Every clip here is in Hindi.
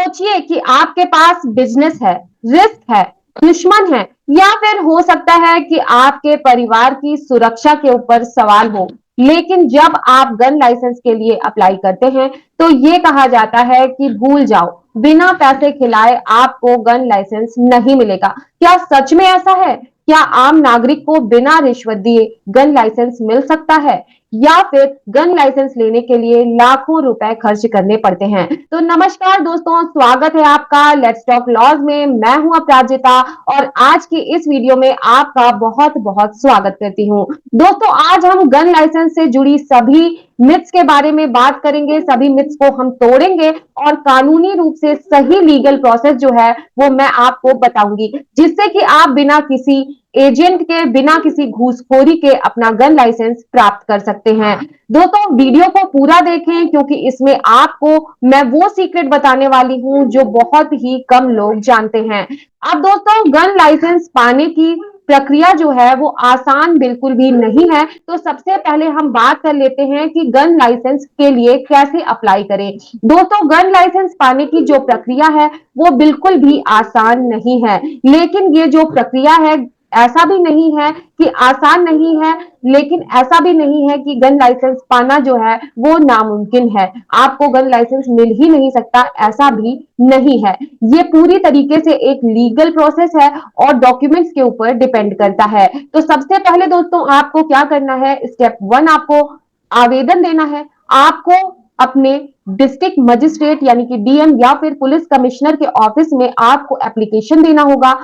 सोचिए कि आपके पास बिजनेस है, रिस्क है, दुश्मन है या फिर हो सकता है कि आपके परिवार की सुरक्षा के ऊपर सवाल हो। लेकिन जब आप गन लाइसेंस के लिए अप्लाई करते हैं तो ये कहा जाता है कि भूल जाओ, बिना पैसे खिलाए आपको गन लाइसेंस नहीं मिलेगा। क्या सच में ऐसा है? क्या आम नागरिक को बिना रिश्वत दिए गन लाइसेंस मिल सकता है या फिर गन लाइसेंस लेने के लिए लाखों रुपए खर्च करने पड़ते हैं? तो नमस्कार दोस्तों, स्वागत है आपका लेट्स टॉक लॉज में। मैं हूं अपराजिता और आज की इस वीडियो में आपका बहुत बहुत स्वागत करती हूं। दोस्तों, आज हम गन लाइसेंस से जुड़ी सभी मिथ्स के बारे में बात करेंगे। सभी मिथ्स को हम तोड़ेंगे और कानूनी रूप से सही लीगल प्रोसेस जो है वो मैं आपको बताऊंगी, जिससे कि आप बिना किसी एजेंट के, बिना किसी घूसखोरी के अपना गन लाइसेंस प्राप्त कर सकते हैं। दोस्तों, वीडियो को पूरा देखें क्योंकि इसमें आपको मैं वो सीक्रेट बताने वाली हूं जो बहुत ही कम लोग जानते हैं। अब दोस्तों, गन लाइसेंस पाने की प्रक्रिया जो है वो आसान बिल्कुल भी नहीं है। तो सबसे पहले हम बात कर लेते हैं कि गन लाइसेंस के लिए कैसे अप्लाई करें। दोस्तों, गन लाइसेंस पाने की जो प्रक्रिया है वो बिल्कुल भी आसान नहीं है, लेकिन ये जो प्रक्रिया है ऐसा भी नहीं है कि आसान नहीं है, लेकिन ऐसा भी नहीं है कि गन लाइसेंस पाना जो है वो नामुमकिन है। आपको गन लाइसेंस मिल ही नहीं सकता, ऐसा भी नहीं है। ये पूरी तरीके से एक लीगल प्रोसेस है और डॉक्यूमेंट्स के ऊपर डिपेंड करता है। तो सबसे पहले दोस्तों आपको क्या करना है, स्टेप 1, आपको आवेदन देना है। आपको अपने डिस्ट्रिक्ट मजिस्ट्रेट यानी कि डीएम या फिर पुलिस कमिश्नर के ऑफिस में आपको एप्लीकेशन देना होगा।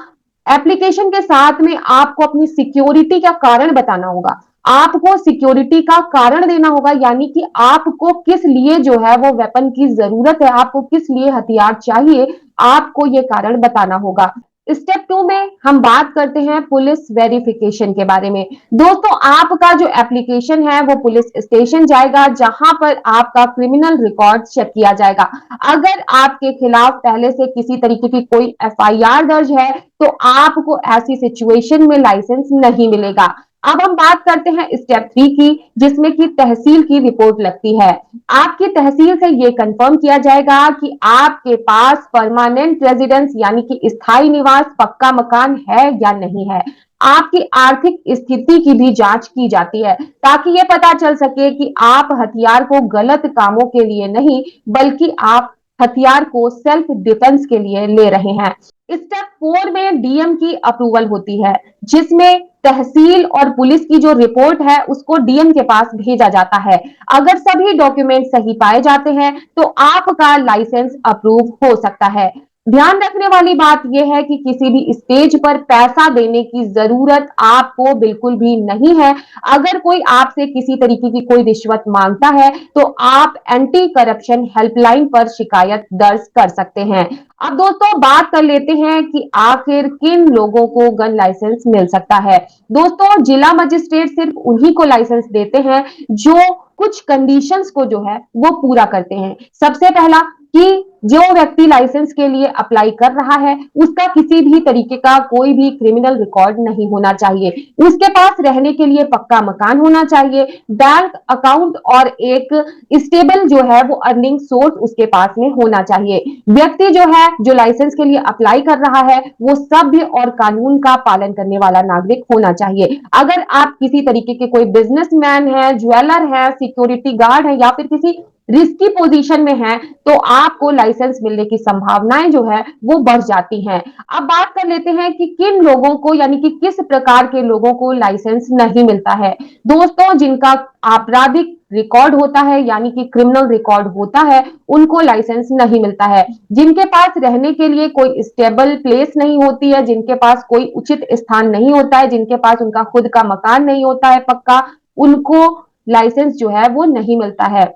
एप्लीकेशन के साथ में आपको अपनी सिक्योरिटी का कारण बताना होगा। आपको सिक्योरिटी का कारण देना होगा, यानी कि आपको किस लिए जो है वो वेपन की जरूरत है, आपको किस लिए हथियार चाहिए, आपको ये कारण बताना होगा। स्टेप 2 में हम बात करते हैं पुलिस वेरिफिकेशन के बारे में। दोस्तों, आपका जो एप्लीकेशन है वो पुलिस स्टेशन जाएगा, जहां पर आपका क्रिमिनल रिकॉर्ड चेक किया जाएगा। अगर आपके खिलाफ पहले से किसी तरीके की कोई एफआईआर दर्ज है तो आपको ऐसी सिचुएशन में लाइसेंस नहीं मिलेगा। अब हम बात करते हैं स्टेप 3 की, जिसमें कि तहसील की रिपोर्ट लगती है। आपकी तहसील से यह कंफर्म किया जाएगा कि आपके पास परमानेंट रेजिडेंस यानी कि स्थायी निवास, पक्का मकान है या नहीं है। आपकी आर्थिक स्थिति की भी जांच की जाती है ताकि यह पता चल सके कि आप हथियार को गलत कामों के लिए नहीं बल्कि आप हथियार को सेल्फ डिफेंस के लिए ले रहे हैं। स्टेप 4 में डीएम की अप्रूवल होती है, जिसमें तहसील और पुलिस की जो रिपोर्ट है उसको डीएम के पास भेजा जाता है। अगर सभी डॉक्यूमेंट सही पाए जाते हैं तो आपका लाइसेंस अप्रूव हो सकता है। ध्यान रखने वाली बात यह है कि किसी भी स्टेज पर पैसा देने की जरूरत आपको बिल्कुल भी नहीं है। अगर कोई आपसे किसी तरीके की कोई रिश्वत मांगता है तो आप एंटी करप्शन हेल्पलाइन पर शिकायत दर्ज कर सकते हैं। अब दोस्तों बात कर लेते हैं कि आखिर किन लोगों को गन लाइसेंस मिल सकता है। दोस्तों, जिला मजिस्ट्रेट सिर्फ उन्हीं को लाइसेंस देते हैं जो कुछ कंडीशंस को जो है वो पूरा करते हैं। सबसे पहला कि जो व्यक्ति लाइसेंस के लिए अप्लाई कर रहा है उसका किसी भी तरीके का कोई भी क्रिमिनल रिकॉर्ड नहीं होना चाहिए, उसके पास रहने के लिए पक्का मकान होना चाहिए, बैंक अकाउंट और एक स्टेबल जो है वो अर्निंग सोर्स उसके पास में होना चाहिए। व्यक्ति जो है जो लाइसेंस के लिए अप्लाई कर रहा है वो सभ्य और कानून का पालन करने वाला नागरिक होना चाहिए। अगर आप किसी तरीके के कोई बिजनेसमैन है, ज्वेलर है, सिक्योरिटी गार्ड है या फिर किसी रिस्की पोजीशन में है तो आपको लाइसेंस मिलने की संभावनाएं जो है वो बढ़ जाती हैं। अब बात कर लेते हैं कि किन लोगों को यानी कि किस प्रकार के लोगों को लाइसेंस नहीं मिलता है। दोस्तों, जिनका आपराधिक रिकॉर्ड होता है यानी कि क्रिमिनल रिकॉर्ड होता है उनको लाइसेंस नहीं मिलता है। जिनके पास रहने के लिए कोई स्टेबल प्लेस नहीं होती है, जिनके पास कोई उचित स्थान नहीं होता है, जिनके पास उनका खुद का मकान नहीं होता है पक्का, उनको लाइसेंस जो है वो नहीं मिलता है।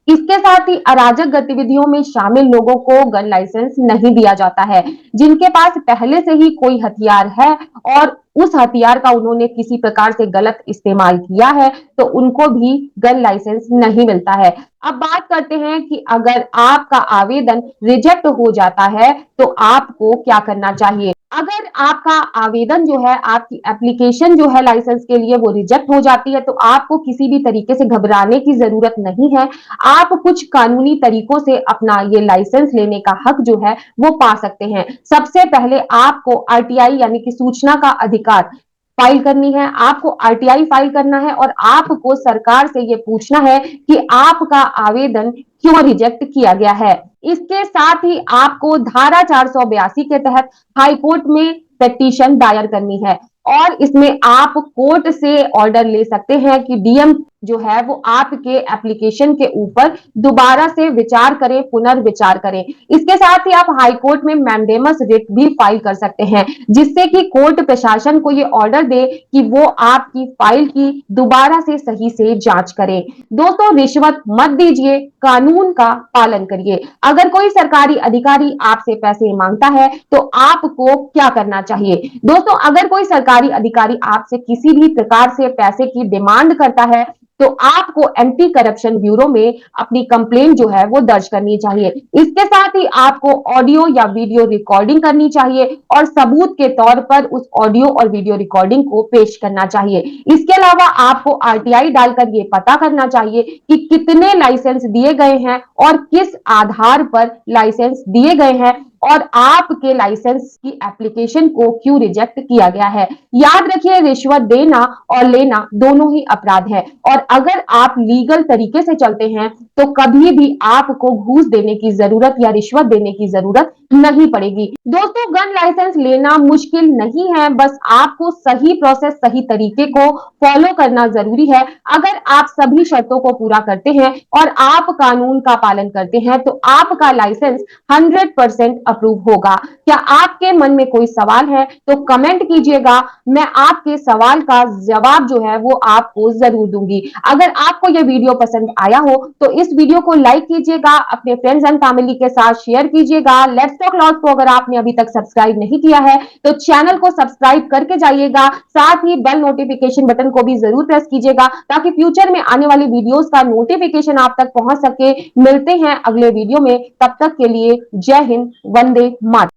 इसके साथ ही अराजक गतिविधियों में शामिल लोगों को गन लाइसेंस नहीं दिया जाता है। जिनके पास पहले से ही कोई हथियार है और उस हथियार का उन्होंने किसी प्रकार से गलत इस्तेमाल किया है तो उनको भी गन लाइसेंस नहीं मिलता है। अब बात करते हैं कि अगर आपका आवेदन रिजेक्ट हो जाता है तो आपको क्या करना चाहिए। अगर आपका आवेदन जो है, आपकी एप्लीकेशन जो है लाइसेंस के लिए वो रिजेक्ट हो जाती है तो आपको किसी भी तरीके से घबराने की जरूरत नहीं है। आप कुछ कानूनी तरीकों से अपना ये लाइसेंस लेने का हक जो है वो पा सकते हैं। सबसे पहले आपको आरटीआई यानी कि सूचना का अधिकार फाइल करनी है, आपको आरटीआई फाइल करना है और आपको सरकार से ये पूछना है कि आपका आवेदन क्यों रिजेक्ट किया गया है। इसके साथ ही आपको धारा 482 के तहत हाई कोर्ट में पिटीशन दायर करनी है और इसमें आप कोर्ट से ऑर्डर ले सकते हैं कि डीएम जो है वो आपके एप्लीकेशन के ऊपर दोबारा से विचार करें, पुनर्विचार करें। इसके साथ ही आप हाई कोर्ट में मैंडेमस रिट भी फाइल कर सकते हैं, जिससे कि कोर्ट प्रशासन को ये ऑर्डर दे कि वो आपकी फाइल की दोबारा से सही से जांच करें। दोस्तों, रिश्वत मत दीजिए, कानून का पालन करिए। अगर कोई सरकारी अधिकारी आपसे पैसे मांगता है तो आपको क्या करना चाहिए। दोस्तों, अगर कोई सरकारी अधिकारी आपसे किसी भी प्रकार से पैसे की डिमांड करता है तो आपको एंटी करप्शन ब्यूरो में अपनी कंप्लेंट जो है वो दर्ज करनी चाहिए। इसके साथ ही आपको ऑडियो या वीडियो रिकॉर्डिंग करनी चाहिए और सबूत के तौर पर उस ऑडियो और वीडियो रिकॉर्डिंग को पेश करना चाहिए। इसके अलावा आपको आरटीआई डालकर ये पता करना चाहिए कि कितने लाइसेंस दिए गए हैं और किस आधार पर लाइसेंस दिए गए हैं और आपके लाइसेंस की एप्लीकेशन को क्यों रिजेक्ट किया गया है। याद रखिए, रिश्वत देना और लेना दोनों ही अपराध है और अगर आप लीगल तरीके से चलते हैं तो कभी भी आपको घूस देने की जरूरत या रिश्वत देने की जरूरत नहीं पड़ेगी। दोस्तों, गन लाइसेंस लेना मुश्किल नहीं है, बस आपको सही प्रोसेस, सही तरीके को फॉलो करना जरूरी है। अगर आप सभी शर्तों को पूरा करते हैं और आप कानून का पालन करते हैं तो आपका लाइसेंस 100% अप्रूव होगा। क्या आपके मन में कोई सवाल है तो कमेंट कीजिएगा, मैं आपके सवाल का जवाब जो है वो आपको जरूर दूंगी। अगर आपको यह वीडियो पसंद आया हो तो इस वीडियो को लाइक कीजिएगा, अपने फ्रेंड्स एंड फैमिली के साथ शेयर कीजिएगा। लेट्स टॉक लॉ को अगर आपने अभी तक सब्सक्राइब नहीं किया है तो चैनल को सब्सक्राइब करके जाइएगा, साथ ही बेल नोटिफिकेशन बटन को भी जरूर प्रेस कीजिएगा ताकि फ्यूचर में आने वाली वीडियोस का नोटिफिकेशन आप तक पहुंच सके। मिलते हैं अगले वीडियो में, तब तक के लिए जय हिंद, वंदे मातरम।